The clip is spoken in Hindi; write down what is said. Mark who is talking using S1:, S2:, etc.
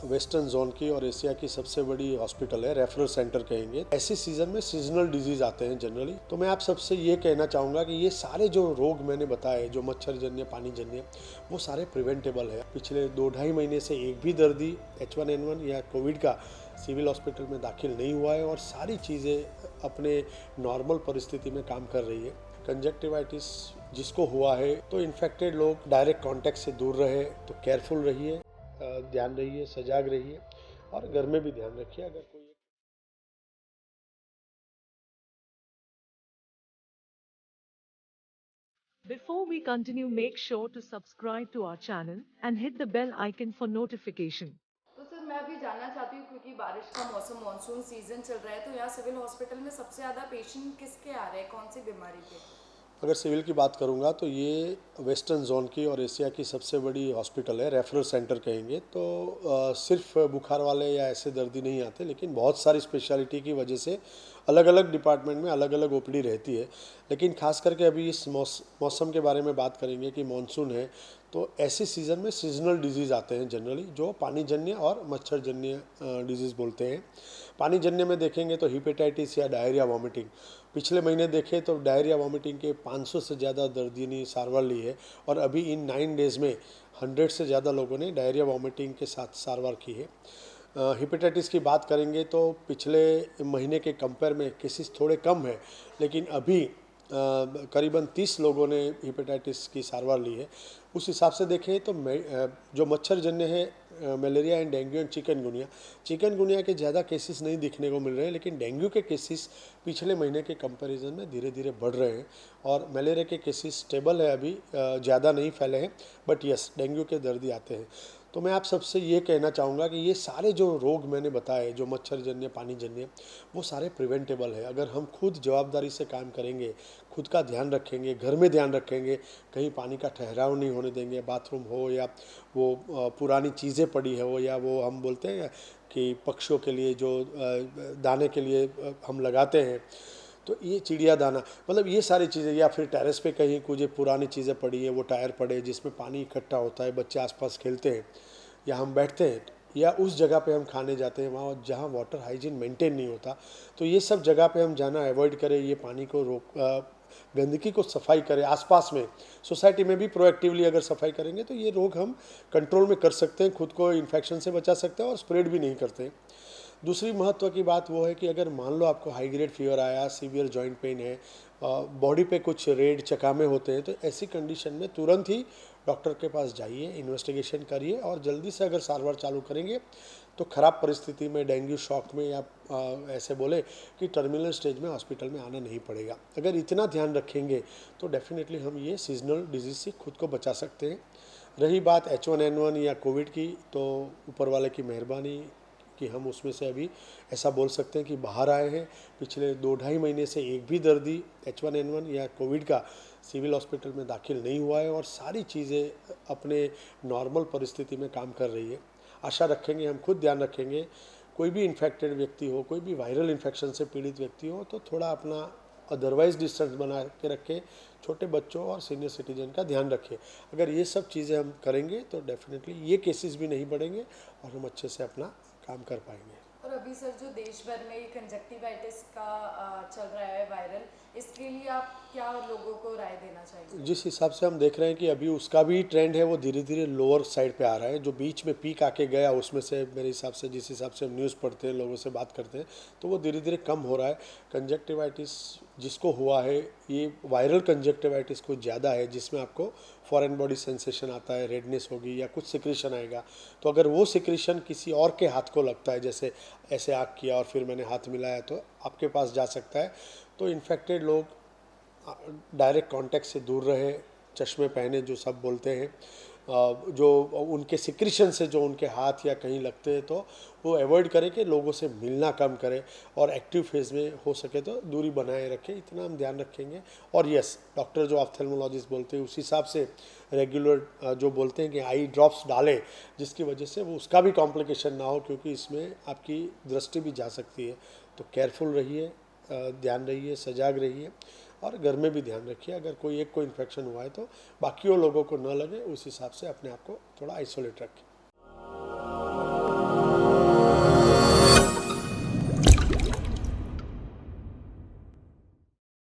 S1: वेस्टर्न जोन की और एशिया की सबसे बड़ी हॉस्पिटल है, रेफरल सेंटर कहेंगे। ऐसी सीजन में सीजनल डिजीज आते हैं जनरली। तो मैं आप सबसे ये कहना चाहूँगा कि ये सारे जो रोग मैंने बताए, जो मच्छर जन्य, पानी जन्य, वो सारे प्रिवेंटेबल है। पिछले 2-2.5 महीने से एक भी दर्दी H1N1 या कोविड का सिविल हॉस्पिटल में दाखिल नहीं हुआ है और सारी चीज़ें अपने नॉर्मल परिस्थिति में काम कर रही है। कंजक्टिवाइटिस जिसको हुआ है, तो इन्फेक्टेड लोग डायरेक्ट कांटेक्ट से दूर रहे, तो केयरफुल रहिए, ध्यान रहिए, सजाग रहिए और घर में भी ध्यान रखिए। अगर कोई
S2: Before we continue, make sure to subscribe to our channel and hit the bell icon for notification.
S3: तो सर मैं अभी जानना चाहती हूँ, क्योंकि बारिश का मौसम, मानसून सीजन चल रहा है, तो यहाँ सिविल हॉस्पिटल में सबसे ज़्यादा पेशेंट किसके आ रहे हैं, कौन सी बीमारी के?
S1: अगर सिविल की बात करूँगा तो ये वेस्टर्न जोन की और एशिया की सबसे बड़ी हॉस्पिटल है, रेफरल सेंटर कहेंगे। तो सिर्फ बुखार वाले या ऐसे दर्दी नहीं आते, लेकिन बहुत सारी स्पेशलिटी की वजह से अलग अलग डिपार्टमेंट में अलग अलग ओपीडी रहती है। लेकिन खास करके अभी इस मौसम के बारे में बात करेंगे कि मानसून है, तो ऐसी सीज़न में सीजनल डिजीज़ आते हैं जनरली, जो पानी जन्य और मच्छर जन्य डिजीज़ बोलते हैं। पानी जन्य में देखेंगे तो हिपेटाइटिस या डायरिया वॉमिटिंग। पिछले महीने देखें तो डायरिया वॉमिटिंग के 500 से ज़्यादा दर्दियों ने सारवार ली है और अभी इन 9 डेज़ में 100 से ज़्यादा लोगों ने डायरिया वॉमिटिंग के साथ सारवार की है। हिपेटाइटिस की बात करेंगे तो पिछले महीने के कंपेयर में केसेस थोड़े कम है, लेकिन अभी करीबन 30 लोगों ने हिपेटाइटिस की सारवार ली है। उस हिसाब से देखें तो जो मच्छर जन्य है, malaria and dengue and chikungunya के ज़्यादा केसेस नहीं दिखने को मिल रहे हैं, लेकिन डेंगू के केसेस पिछले महीने के कंपैरिजन में धीरे धीरे बढ़ रहे हैं और मलेरिया के केसेस स्टेबल है, अभी ज़्यादा नहीं फैले हैं, बट यस डेंगू के दर्दी आते हैं। तो मैं आप सबसे ये कहना चाहूँगा कि ये सारे जो रोग मैंने बताए, जो मच्छर जन्य, पानी जन्य, वो सारे प्रिवेंटेबल है। अगर हम खुद जवाबदारी से काम करेंगे, खुद का ध्यान रखेंगे, घर में ध्यान रखेंगे, कहीं पानी का ठहराव नहीं होने देंगे, बाथरूम हो या वो पुरानी चीज़ें पड़ी है हो, या वो हम बोलते हैं कि पक्षियों के लिए जो दाने के लिए हम लगाते हैं, तो ये चिड़िया दाना, मतलब ये सारी चीज़ें, या फिर टेरेस पे कहीं कुछ पुरानी चीज़ें पड़ी है, वो टायर पड़े जिसमें पानी इकट्ठा होता है, बच्चे आसपास खेलते हैं या हम बैठते हैं, या उस जगह पे हम खाने जाते हैं वहाँ जहाँ वाटर हाइजीन मेंटेन नहीं होता, तो ये सब जगह पे हम जाना अवॉइड करें। ये पानी को गंदगी को सफाई करें आसपास में। सोसाइटी में भी प्रोएक्टिवली अगर सफाई करेंगे तो ये रोग हम कंट्रोल में कर सकते हैं, खुद को इन्फेक्शन से बचा सकते हैं और स्प्रेड भी नहीं करते हैं। दूसरी महत्व की बात वो है कि अगर मान लो आपको हाई ग्रेड फीवर आया, सीवियर जॉइंट पेन है, बॉडी पे कुछ रेड चकामे होते हैं, तो ऐसी कंडीशन में तुरंत ही डॉक्टर के पास जाइए, इन्वेस्टिगेशन करिए और जल्दी से अगर सारवार चालू करेंगे तो ख़राब परिस्थिति में, डेंगू शॉक में, या ऐसे बोले कि टर्मिनल स्टेज में हॉस्पिटल में आना नहीं पड़ेगा। अगर इतना ध्यान रखेंगे तो डेफिनेटली हम ये सीजनल डिजीज़ से खुद को बचा सकते हैं। रही बात H1N1 या कोविड की, तो ऊपर वाले की मेहरबानी कि हम उसमें से अभी ऐसा बोल सकते हैं कि बाहर आए हैं। पिछले 2-2.5 महीने से एक भी दर्दी H1N1 या कोविड का सिविल हॉस्पिटल में दाखिल नहीं हुआ है और सारी चीज़ें अपने नॉर्मल परिस्थिति में काम कर रही है। आशा रखेंगे, हम खुद ध्यान रखेंगे, कोई भी इन्फेक्टेड व्यक्ति हो, कोई भी वायरल इन्फेक्शन से पीड़ित व्यक्ति हो, तो थोड़ा अपना अदरवाइज डिस्टेंस बना के रखें, छोटे बच्चों और सीनियर सिटीजन का ध्यान रखें। अगर ये सब चीज़ें हम करेंगे तो डेफिनेटली ये केसेस भी नहीं बढ़ेंगे और हम अच्छे से अपना काम कर पाएंगे।
S3: और अभी सर जो देश भर में ये कंजक्टिवाइटिस का चल रहा है वायरल, इसके लिए आप क्या लोगों को राय देना चाहेंगे?
S1: जिस हिसाब से हम देख रहे हैं कि अभी उसका भी ट्रेंड है, वो धीरे धीरे लोअर साइड पे आ रहा है। जो बीच में पीक आके गया उसमें से मेरे हिसाब से, जिस हिसाब से हम न्यूज़ पढ़ते हैं, लोगों से बात करते हैं, तो वो धीरे धीरे कम हो रहा है। कंजक्टिवाइटिस जिसको हुआ है, ये वायरल कंजक्टिवाइटिस कुछ ज़्यादा है, जिसमें आपको फॉरेन बॉडी सेंसेशन आता है, रेडनेस होगी या कुछ सिक्रीशन आएगा। तो अगर वो सिक्रीशन किसी और के हाथ को लगता है, जैसे ऐसे आग किया और फिर मैंने हाथ मिलाया, तो आपके पास जा सकता है। तो इन्फेक्टेड लोग डायरेक्ट कांटेक्ट से दूर रहे, चश्मे पहने जो सब बोलते हैं, जो उनके सिक्रीशन से जो उनके हाथ या कहीं लगते हैं, तो वो अवॉइड करें कि लोगों से मिलना कम करें और एक्टिव फेज में हो सके तो दूरी बनाए रखें। इतना हम ध्यान रखेंगे। और यस, डॉक्टर जो ऑप्थेल्मोलॉजिस्ट बोलते हैं उस हिसाब से रेगुलर जो बोलते हैं कि आई ड्रॉप्स डालें, जिसकी वजह से वो उसका भी कॉम्प्लिकेशन ना हो, क्योंकि इसमें आपकी दृष्टि भी जा सकती है। तो केयरफुल रहिए, ध्यान रहिए, सजाग रहिए और घर में भी ध्यान रखिए। अगर कोई एक को इन्फेक्शन हुआ है तो बाकियों लोगों को न लगे, उस हिसाब से अपने आप को थोड़ा आइसोलेट रखें।